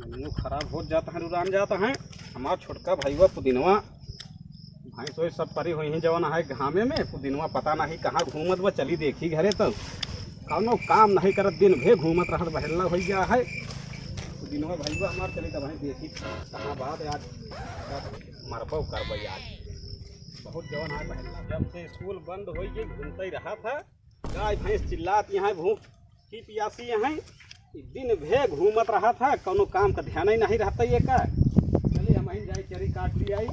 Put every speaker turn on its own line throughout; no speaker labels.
मेनू खराब हो जाता है, रुरान जाता है। हमारा छोटका भाईवा पुदीनवा भैंस वही सब परी हुई जवन है घामे में। पुदीनवा पता नहीं कहाँ घूमत बा, चली देखी घरे तो कौनो काम नहीं करत, दिन भे घूमत रहत, बहेलना हो गया है। पुदीनवा भाईवा हमार चली तब देखी कहाँ बात आज मरबो करब आज। बहुत जवन है बहेलना, जब से स्कूल बंद हो गई घूमते ही रहा था। गाय भैंस चिल्लात यहाँ भूख की पियासी यहाँ दिन भे घूमत रहा था, कोनो काम का ध्यान ही नहीं रहता। ये का चलिए हम અહીં जाए चरी काट ली आई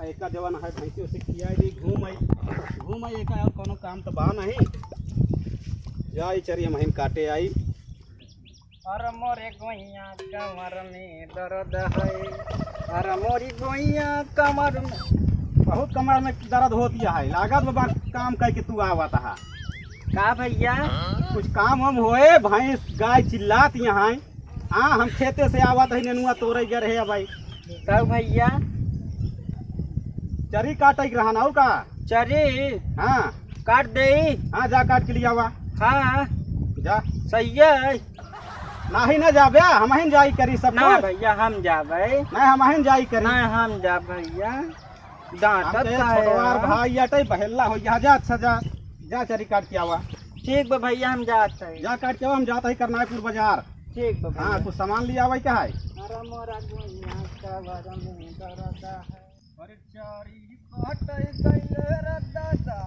एक जवान है भैंसी उसे खियाई दी, घूम आई एक और कोनो काम तो बा नहीं। जाई चरी हम અહીં काटे आई।
अरे मोरे गोइया कमर में दर्द है, अरे मोरी गोइया कमर में।
बहुत कमर में दर्द होती है, लागत बाबा काम करके तू आवत है
का भैया?
कुछ काम हम होए, भैंस गाय चिल्लात यहाँ। हाँ हम खेते से आवत है, नेनुआ तोड़े गए रहे भाई।
कब भैया?
चरी काटे के रहना और का
चरी
हाँ
काट दे।
हाँ जा काट के लिए आवा।
हाँ
जा
सही है।
नहीं ना जाबे, हम અહીં जाई करी सब
ना भैया हम जाबे।
नहीं हम અહીં जाई करी।
ना हम जा भैया, डांटत
छोटवार
है।
भाई अटै बहेला हो जा। जा अच्छा जा चरी काट के आवा।
ठीक बा भैया हम जाते हैं।
जा काट के आवा, हम जाते ही करनायपुर बाजार।
ठीक बा
हाँ
भैया।
कुछ सामान ले आवे क्या है।
अरे मोरा गोइया कमर में दर्द है, अरे चरी काटे गइले रे दादा,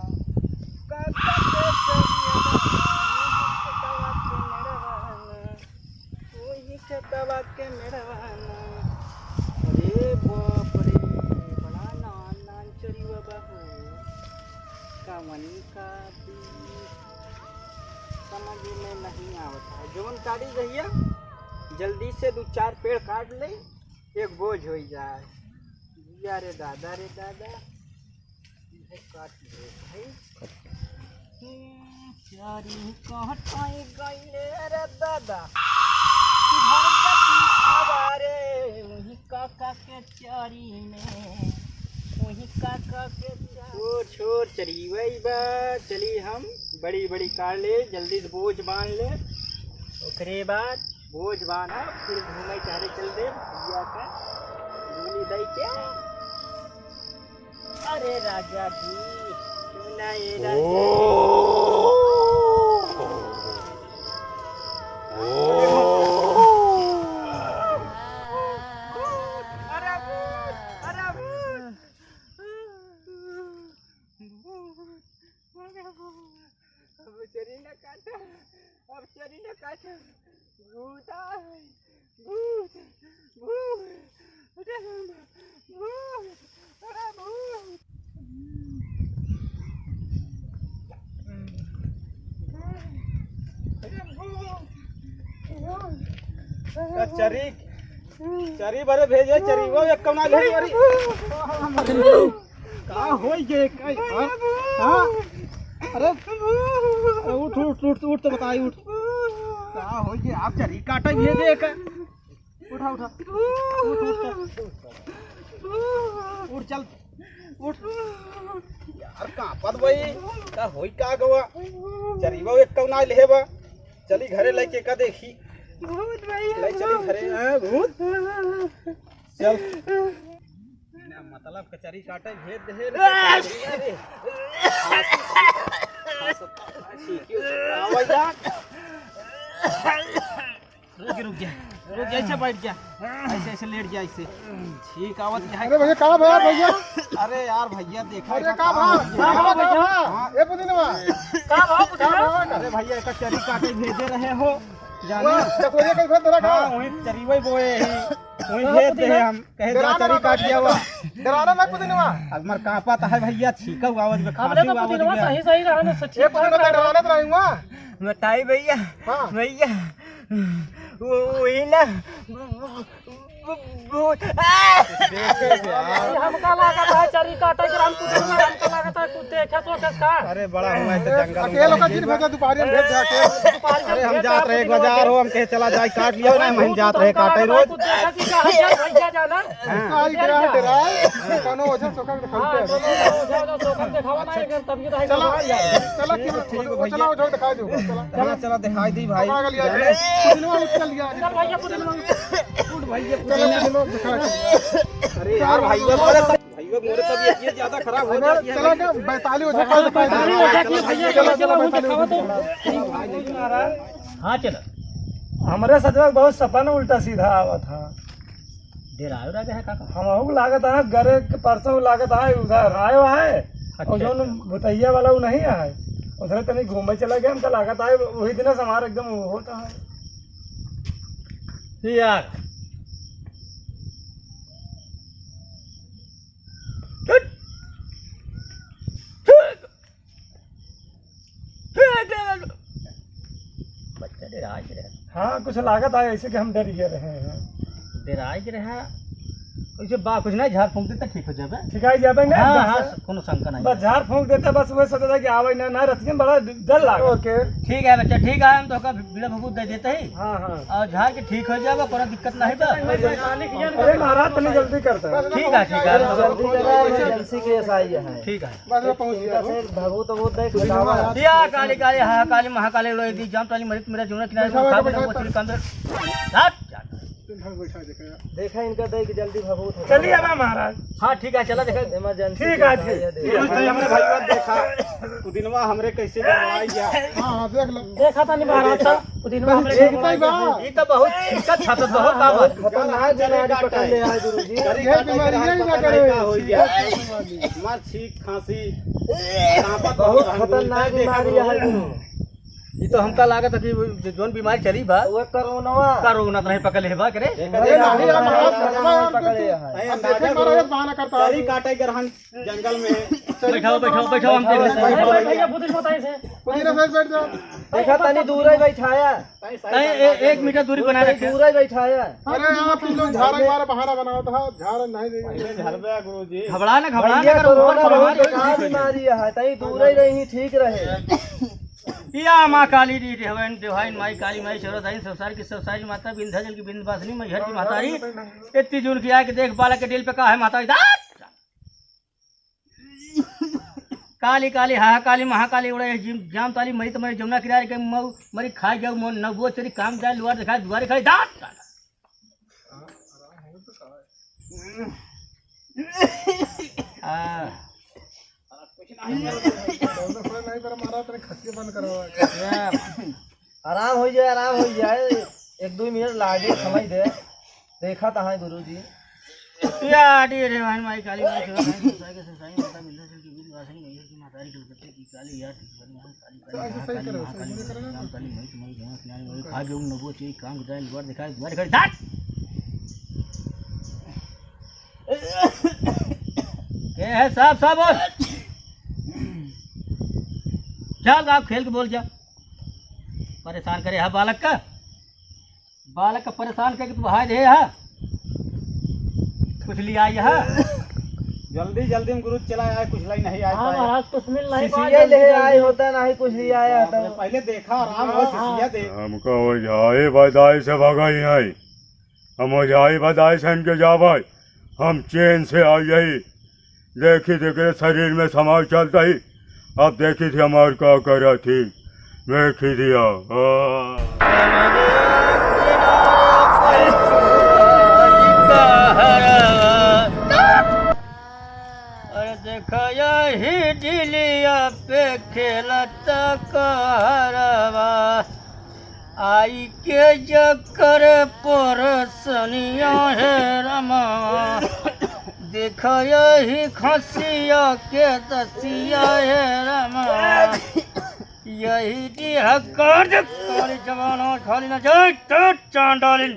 काटे खेतवा के मेड़वाना। अरे बाप रे, बड़ा नान चरी बाबा हो। कमनी का भी समझ में नहीं आवता है। जवन काटी भैया जल्दी से 2-4 पेड़ काट ले, एक बोझ हो जाए। भैया रे दादा काट ले भाई। चारी काटाई गइले रे दादा, वही काका के चारी में, वही काका के छोड़ चली वही बात। चली हम बड़ी बड़ी काट ले, जल्दी से बोझ बांध ले। ओकरे बाद बोझ बांधा फिर घूमे चारे चल दे भैया का गोली दई के। अरे राजा जी सुना ये अब चरी न काट भूत
चरी चरी बरे भेजे, चरी वो एक कौना भेजी अरे का होई गे कई। हां अरे उठ उठ उठ उठ तो बताई उठ का होई गे। आप चरी काटे भेजे एक उठा उठ चल उठ यार कहां पद भाई का होई का गवा। चरी वो एक कौना लेबा, चली घरे लेके का देखी
भूत भैया
ले चली घरे। भूत चल मतलब कचरी काटे भेज दे रुक जा ऐसे बैठ जा, ऐसे ऐसे लेट जा ऐसे। ठीक आवत है।
अरे भैया कहाँ भैया भैया?
अरे यार भैया देखा
अरे कहाँ भाव ये पुदीनवा
का भाव?
अरे भैया कचरी काटे भेजे रहे हो जाने।
चकोरिया के घर तेरा
हाँ वही चरी वही बोए ही वही भेज दे हम कहे जा चरी काट दिया हुआ।
डराना ना पुदीनवा।
अब मर कहाँ पाता है भैया, छीका आवाज में खांसी आवाज में।
सही रहा ना सच्ची
ये पुदीनवा का डराना तो नहीं हुआ।
बताई भैया।
हाँ
भैया वही ना हमका लगा था चरी काटे के राम पुदीनवा, हमका लगा था कुत्ते खेतों के का।
अरे बड़ा हुआ है तो जंगल
अकेले का दिन भेजा दोपहर में भेज जाके।
अरे हम जात रहे बाजार हो, हम कहे चला जाए काट लियो ना, हम जात रहे काटे रोज।
भैया जाना
आई डरा डरा कोनो वजह सोका दिखाते चला चला की चला जो दिखा दो।
चला चला दिखाई दी भाई।
पुदीनवा चल गया।
भैया पुदीनवा
अरे यार भाईवा मोरे तबीयत ज्यादा खराब हो जाती है।
चला क्या 42 ओझा का
हाँ चलो
हमारे सचवा बहुत सपन उल्टा सीधा आवा था।
देर आयो रहा है काका।
हम लागत है गरे के परसों लागत है उधर आयो है और जो भुतैया वाला वो नहीं है उधर तनी घूमे चला गया हमका लागत है वही दिन से हमारा एकदम वो होता है
यार बच्चा डेराज रहा।
हाँ कुछ लागत है ऐसे कि हम डर गए रहे हैं।
डेराज रहा वैसे बा कुछ नहीं झाड़ फूंक देता ठीक हो जाए।
ठीक है जाबे ना
हाँ हाँ कोनो शंका नहीं।
बस झाड़ फूंक देता बस वही सोचता कि आवे ना रतियन बड़ा डर लागे। ओके
ठीक है बच्चा ठीक है हम तो का बीड़ा भभूत दे देते ही
हाँ हाँ
और झाड़ के ठीक हो जाएगा कोनो दिक्कत नहीं तो।
अरे महाराज तनी जल्दी करता है।
ठीक है ठीक है ठीक है
बस मैं पहुंच गया
या काली काली हाँ काली महाकाली लोई दी जाम ताली मरित मेरा जुना किनारे से खा बना वो चली कंदर हट
बैठा देखा
देखा इनका देख जल्दी भभूत चलिए अब महाराज।
हाँ ठीक है चला देखा
इमरजेंसी ठीक है ठीक
हमने भाईवा देखा पुदीनवा हमरे कैसे बनवाई गया।
हां देख लो
देखा था नहीं महाराज साहब पुदीनवा हमरे
देख पाई बा
ये तो बहुत दिक्कत था तो बहुत काम है।
खतरनाक बीमारी पकड़ ले आए गुरुजी ये बीमारी नहीं ना करे
हो गया मार छींक खांसी
बहुत खतरनाक बीमारी है गुरु
ये तो हमका लागत है कि जोन बीमारी चली बा
वो
कोरोना तो नहीं पकड़ ले बा करे
अरे नहीं महाराज पकड़े है देखे महाराज बहाना करता है
सारी काटे गरहन जंगल में।
बैठाओ बैठाओ बैठाओ हम देख लेते हैं।
भैया पुदीनवा ताई से
पुदीना से बैठ जाओ
देखा तनी दूर ही बैठाया
नहीं एक मीटर दूरी बना रखे।
दूर ही बैठाया
अरे आप लोग झाड़ मारा बहाना बनाओ था झाड़ नहीं देंगे
झरबे गुरुजी
घबरा ना करो
कोरोना बहुत बेकार बीमारी है तई दूर ही रही ठीक रहे।
या माँ काली दी देवाइन देवाइन माई काली माई शरदाइन संसार की संसारी माता विंध्याचल की विंध्यवासिनी मैहर की मातारी इतनी जून किया कि देख बालक के दिल पे कहा है माता काली काली हा काली महाकाली उड़ा जाम ताली मरी तो मरी जमुना किनारे के मऊ मरी खाई जाऊ मोन नबो तेरी काम जाए लुआर दिखाए दुआरे खाई दांत
नहीं पर महाराज तेरे खस्सी बंद करवा
आराम हो जाए 1-2 मिनट लागे समझ दे देखा था गुरुजी
या डी देवाइन माई काली माई शरदाइन संसार के संसारी माता विंध्याचल की विंध्यवासिनी मैहर की मातारी कलकत्ते की काली यार काली काली महाकाली जाम ताली मरी तो मरी जमुना किनारे मरी खाई जाऊ नबो तेरी काम जाए लुआर दिखाए दुआरे खाई दांत क्या है साहब साहब बोल चल आप खेल के बोल जा परेशान करे है बालक का परेशान करके तू बहा दे है कुछ लिया है
जल्दी जल्दी में गुरु चला आए कुछ लाई नहीं आए
महाराज कुछ मिल नहीं ले आए होता नहीं कुछ भी आया था
पहले देखा आराम हो सिसिया दे
हमको जाए बधाई से भगाई है हम जाई बधाई से इनके जा भाई हम चैन से आ गई देखी देखे शरीर में समाज चलता ही अब देखी थी हमारे क्या कर रही थी देखी दिया
अरे देखा यही दिलिया पे खेलत कहरवा आई के जकर पर सनिया है रमा देखा यही खसिया के दसिया है रमा यही दिया कर खाली जवाना खाली ना जाए तो चांडालिन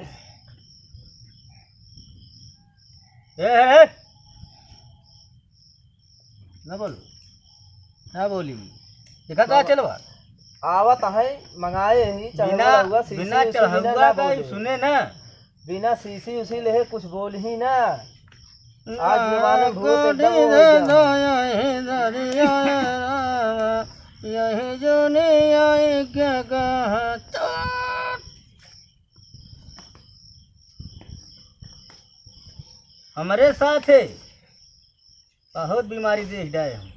ना बोली देखा कहा चलवा
आवत है मंगाए ही
बिना चढ़ा का सुने ना
बिना सीसी उसी ले कुछ बोल ही ना आज जमाने भूत
यही जो नहीं आए क्या कहा हमारे साथ है बहुत बीमारी देख जाए हम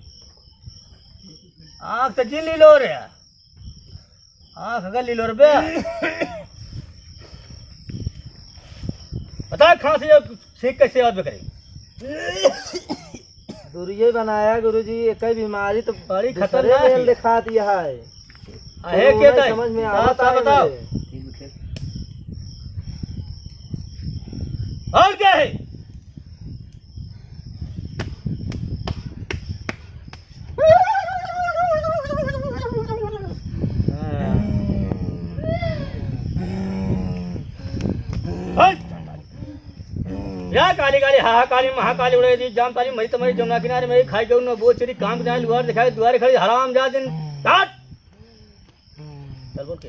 आँख तो जिन लीलो रे आँख अगर लीलो रे बता खांसी ठीक कैसे याद में करेंगे?
गुरुजी बनाया गुरुजी एक ही बीमारी तो
बड़ी
दूसरे
खतरनाक
में
है।
दिखा दिया है।
है
तो
क्या
नहीं
था?
समझ में
साफ
आता
साफ
है
बताओ।
मुझे।
और क्या है? या काली काली हा काली महाकाली उड़े दी जाम ताली मई तुम्हारी जमुना किनारे में खाई गऊ न बोचरी काम के दुआर दिखाई दुआरे खड़ी हराम जा दिन काट चल बोल के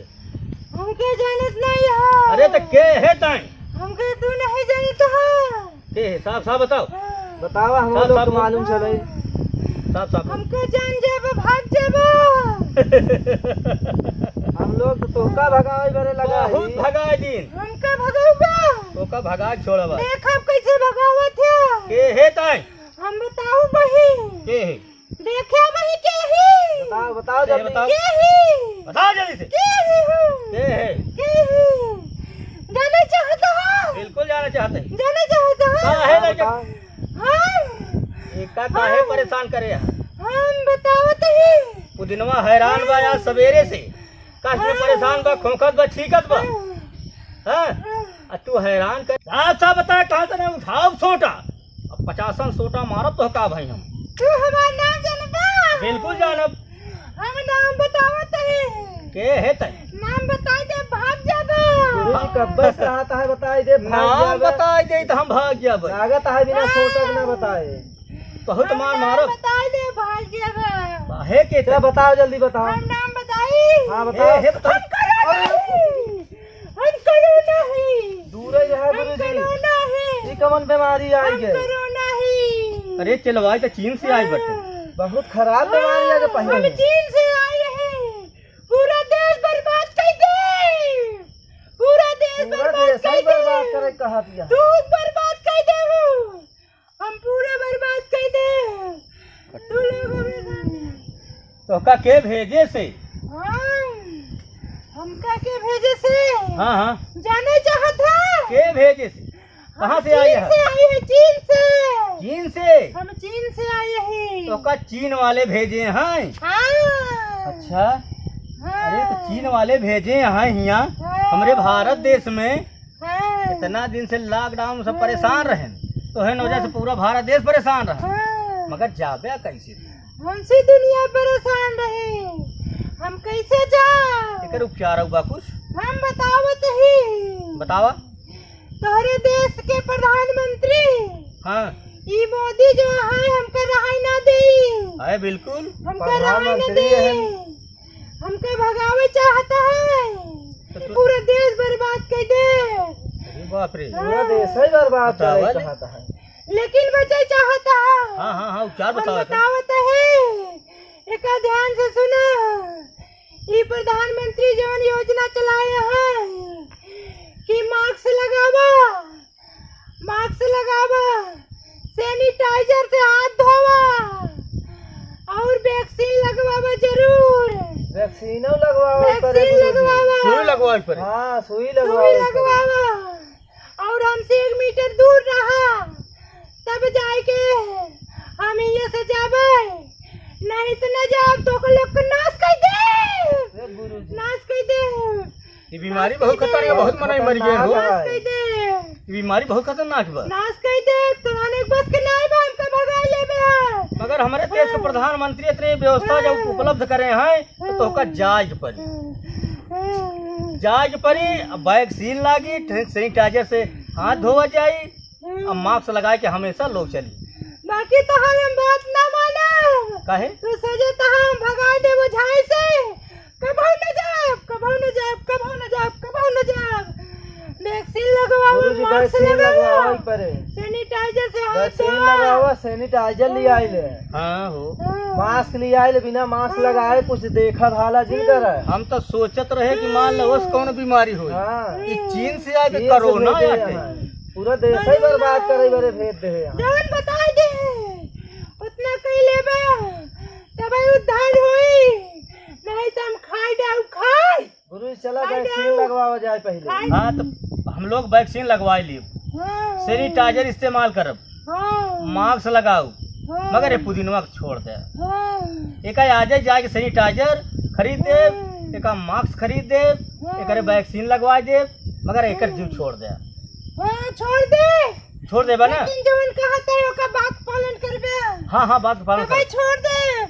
हमके जानत नहीं है।
अरे तो के है ताई
हमके तू नहीं जानत है।
के है साफ साफ बताओ
बतावा हम
साफ
लोग
साफ
को मालूम चले।
साफ साफ
हमके जान जेब भाग जेब।
हम लोग तो तोका भगावे बरे लगा
बहुत
ही।
भगाए दिन
हमके भगाऊबा।
तो का भगा छोड़ा बा
देख अब कैसे भगावत है।
के है ताई
हम बताऊ बही।
के है
देखा बही के ही।
बताओ बताओ
के
जल्दी।
बताओ
के ही।
बताओ जल्दी से
के ही हूँ।
के है
के ही। जाना चाहता है।
बिल्कुल जाना चाहते हैं
जाना चाहता
का
है।
है
हाँ,
लड़का
बताओ।
हम
एका काहे परेशान करे है
हम बतावत ही।
पुदिनवा हैरान बा आज सवेरे से कष्ट में परेशान बा खोखत बा ठीकत बा हां आ तू हैरान कर अच्छा बता कहां से उठाओ सोटा अब 50 सोटा मारब तो का भाई हम
तू हमारा नाम जानबा।
बिल्कुल जानब
हम नाम बतावत ही।
के है तय
नाम बता दे भाग जाबा।
गुरुजी कब से आता है बताई दे। भाग
नाम
जावे।
बता दे तो हम भाग जाब
लागत है बिना सोचक न बताए।
बहुत मार मारब
बता दे भाग जाबा।
काहे के
क्या
तय
बताओ जल्दी बताओ।
हम नाम बताई।
हाँ
हे
बताओ।
हे बता
हम करो नहीं। हम करो नहीं।
दूर ही है
हम
गुरुजी।
करो नहीं।
ये कौन बीमारी आई
हम
है?
करो नहीं।
अरे चलवाई तो चीन से आई बटे
बहुत खराब बीमारी है जो
हम
पहले।
चीन से आए हैं। पूरा देश बर्बाद कर दे। पूरा देश
पूरा
बर्बाद
देश ही
कर
बर्बाद करे
दे।
कहा दिया।
तू बर्बाद कर दे। हम पूरे बर्बाद कर दे। तू लोग हमें जाने।
तो का के भेजे से
हमका के भेजे से
हां हां
जाने चाहता
के भेजे से कहां से आई है
चीन से आई है। चीन से।
चीन से
हम चीन से आए हैं।
तो का चीन वाले भेजे हैं
हाँ।
अच्छा
हाँ।
अरे तो चीन वाले भेजे हैं यहाँ हमारे भारत देश में
हाँ।
इतना दिन से लॉकडाउन से परेशान रहे तो है वजह से पूरा भारत देश परेशान रहा
हाँ।
मगर जाबे कैसे
हमसे दुनिया परेशान रहे। हम कैसे जा।
एकर उपचार हुआ कुछ
हम बतावत ही।
बतावा
तोहरे देश के प्रधानमंत्री
हाँ
ई मोदी जो है हमके रहाई ना दे।
है बिल्कुल
हमके रहाई ना
प्रधानमंत्री
दे।
है।
हमके भगावे चाहता है।
तो तू-
पूरा देश बर्बाद कर दे।
अरे बाप रे
पूरा देश ही बर्बाद
बताओ
करे
ले।
कहता है।
लेकिन बचे चाहता है।
हाँ हाँ हाँ उपचार
हम
बतावा
बतावत है। एक ध्यान से सुना। ये प्रधानमंत्री जवन योजना चलाया है कि मास्क लगावा। मास्क लगावा। सैनिटाइजर से हाथ धोवा। और वैक्सीन लगवावा जरूर।
वैक्सीनो लगवाओ करे
वैक्सीन
गुरुजी।
लगवावा।
सुई लगवाई पर
हाँ सुई
सुई
लगवाओ करे।
लगवावा। और हमसे 1 मीटर दूर रहा तब जाके हम ये से जाबे। नहीं तो न जाब तो लोग को नाश कर दे।
ये गुरुजी
नाश कर दे।
ये बीमारी बहुत खतरनाक है बहुत मनाई मर गए हो
खतरनाक
नाश कर दे।
ये बीमारी बहुत खतरनाक बा
नाश कर दे। तुम्हारे बस के नहीं बा हमका भगा लेबे।
मगर हमारे देश के प्रधानमंत्री इतने व्यवस्था जब उपलब्ध करे हैं तो का जायज पड़ी जायज पड़ी अब वैक्सीन लागी सैनिटाइजर से हाथ धोवा जाई अब मास्क लगा के हमेशा लोग चली
बाकी तो हम बात ना माना।
काहे
तो सोचे तो हम भगा दे बुझाई से। कबो न जाब। कबो न जाब। कबो न जाब। कबो न जाब। वैक्सीन लगवाओ।
गुरुजी
मास्क
वैक्सीन लगवाओ
लगाओ।
करे।
सैनिटाइजर से हाथ
वैक्सीन
धोआ।
लगाओ सैनिटाइजर ले आइले।
हाँ हो
मास्क ले आइले बिना मास्क लगाए कुछ देखा भाला जिन कर।
हम तो सोचत रहे कि मान लो उस कौन बीमारी हो
हाँ
ये चीन से आए
चीन से
कोरोना
भेजे
आते
हैं। पूरा देश ही बर्बाद करे बरे भेज दे हैं।
जवन बता दे उतना कही लेबे तब उद्धार होई। नहीं तो हम खाई डाउ खाई।
गुरु चला वैक्सीन लगवावा जाए पहले।
हाँ तो हम लोग वैक्सीन लगवा लिए
हाँ,
सैनिटाइजर इस्तेमाल करब,
हाँ,
मास्क लगाओ,
हाँ,
मगर ये पुदीनवा के छोड़ दे।
हाँ,
एक आज जाके सैनिटाइजर खरीद दे, एक मास्क खरीद दे, एक वैक्सीन लगवा दे, मगर एक जीव छोड़ दे।
हाँ, छोड़ दे,
छोड़ देबा ना?
लेकिन जवन कहता है ओका बात पालन करबे।
हाँ हाँ, बात का पालन
भाई
कर।
छोड़ दे,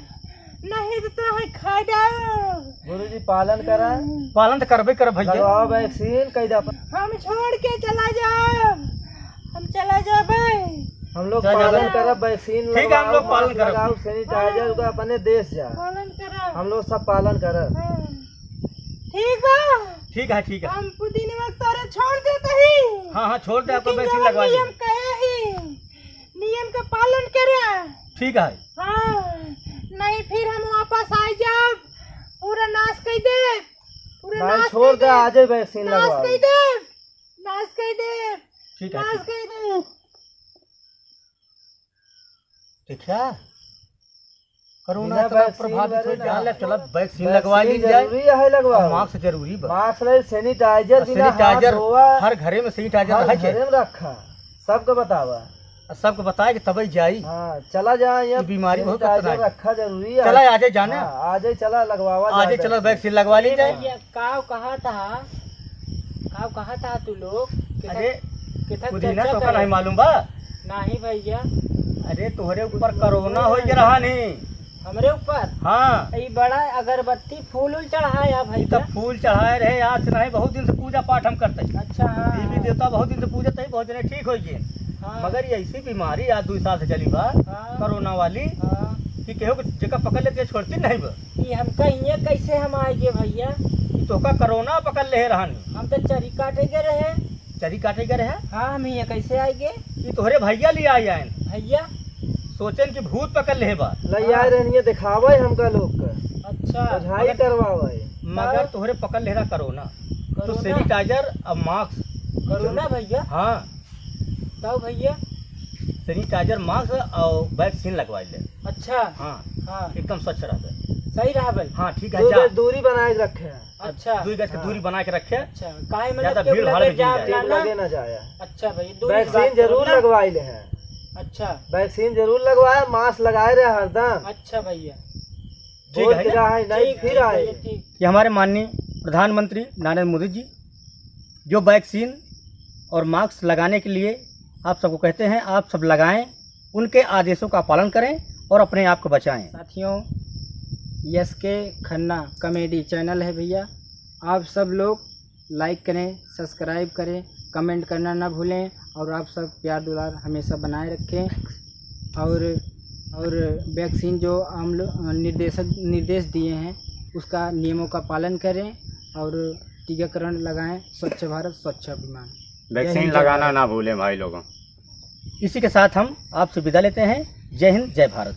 नहीं तो तोहे खा जाओ।
गुरुजी पालन करा,
पालन तो करबे कर भैया।
लगवाओ वैक्सीन कई दफा।
हम छोड़ के चला जाओ, हम चला जाबे।
हम लोग
चल,
पालन
चल।
करब, वैक्सीन
ठीक है, हम लोग पालन
मास्क
करब।
लगाओ, सैनिटाइजर का अपने देश जा,
पालन करा।
हम लोग सब पालन करब।
हाँ, ठीक बा,
ठीक है, ठीक है।
हम पुदीनवा तोरे छोड़ देते ही।
हाँ हाँ, छोड़ दे, आपको
लेकिन
वैक्सीन
जवन
लगवा
नियम
दे।
कहे ही, नियम का पालन करे।
ठीक है।
हाँ, नहीं फिर हम वापस आ जाओ, पूरा नाश कर दे, पूरा
भाई
नाश
छोड़
कर
दे, आज ही वैक्सीन
नाश
लगवाओ।
कर दे, नाश कर दे,
ठीक है,
नाश
ठीक
कर दे।
ठीक है। कोरोना
बिना
इतना
वैक्सीन
प्रभावित हो
वाले ना।
जाला, चलो वैक्सीन लगवा ली
वैक्सीन
जाए।
जरूरी है, लगवाओ।
मास्क जरूरी बा।
मास्क ले, सैनिटाइजर बिना हाथ
सैनिटाइजर
धोआ,
हर घरे में सैनिटाइजर
हर
रहे
घरे
छे।
में रखा, सबको बतावा।
सबको बताए कि तभी जाई।
हाँ, चला जा,
ये बीमारी बहुत
सैनिटाइजर
खतरनाक है।
रखा जरूरी है।
चला आजे जाने,
हाँ, आज ही चला लगवावा
आज
जाए
चलो
वैक्सीन।
वैक्सीन लगवा ली जाए। जाए। अरे पुदीना तो का नहीं मालूम बा? नहीं भैया। अरे तुम्हारे ऊपर कोरोना हो रहा नहीं
हमरे ऊपर
हाँ,
ये बड़ा अगरबत्ती फूल उल चढ़ाया
ये
भाई।
तो फूल चढ़ाए रहे, आज नहीं बहुत दिन से पूजा पाठ हम करते।
अच्छा,
देवी देवता बहुत दिन से पूजते ही, बहुत दिन ठीक हो गए।
हाँ,
मगर ये ऐसी बीमारी आज 2 साल से चली बा,
हाँ,
कोरोना वाली,
हाँ,
कि केहू के जगह पकड़ लेते छोड़ती नहीं बा।
ये हम कहिए कैसे हम आएंगे भैया?
ई तो का कोरोना पकड़ ले रहनी,
हम तो चरी काटे के रहे।
चरी काटे गए रहे।
हाँ, हम ये कैसे आएंगे
ये तोहरे भैया ले आई आए,
भैया?
सोचन कि भूत पकड़ ले बा,
लई आए रहनी दिखावे हमका लोग का,
अच्छा,
बुझाई करवावे।
मगर तोहरे पकड़ ले रहा कोरोना। तो
कोरोना?
सैनिटाइजर और मास्क,
कोरोना भैया?
हाँ,
तब भैया?
सैनिटाइजर मास्क और वैक्सीन लगवा ले।
अच्छा,
हाँ,
हाँ,
एकदम स्वच्छ रहे।
सही रहा भाई।
हाँ, ठीक है,
दो
जा।
गज दूरी बनाए के रखे हैं,
अच्छा,
2 गज की दूरी बना के रखे।
अच्छा, काहे
ज्यादा
मतलब
भीड़ भाड़ में
जाम
नहीं
ना
टेप
ना?
लगे न जाए।
अच्छा भाई, दूरी
वैक्सीन
बात करो
जरूर
ना।
लगवाए ले हैं,
अच्छा,
वैक्सीन जरूर लगवाए, मास्क लगाए रहे हरदम।
अच्छा भैया,
ठीक
बोल
है
के
ना?
रहा है, नहीं
ठीक,
फिर
ठीक
आए।
भैया, ठीक।
कि हमारे माननीय प्रधानमंत्री नरेंद्र मोदी जी जो वैक्सीन और मास्क लगाने के लिए आप सबको कहते हैं, आप सब लगाएं, उनके आदेशों का पालन करें और अपने आप को बचाएं।
साथियों, यस के खन्ना कॉमेडी चैनल है भैया, आप सब लोग लाइक करें, सब्सक्राइब करें, कमेंट करना ना भूलें, और आप सब प्यार दुलार हमेशा बनाए रखें। और वैक्सीन जो हम लोग निर्देश दिए हैं उसका नियमों का पालन करें और टीकाकरण लगाएं। स्वच्छ भारत स्वच्छ अभियान।
वैक्सीन लगाना ना भूलें भाई लोगों।
इसी के साथ हम आपसे विदा लेते हैं। जय हिंद, जय भारत।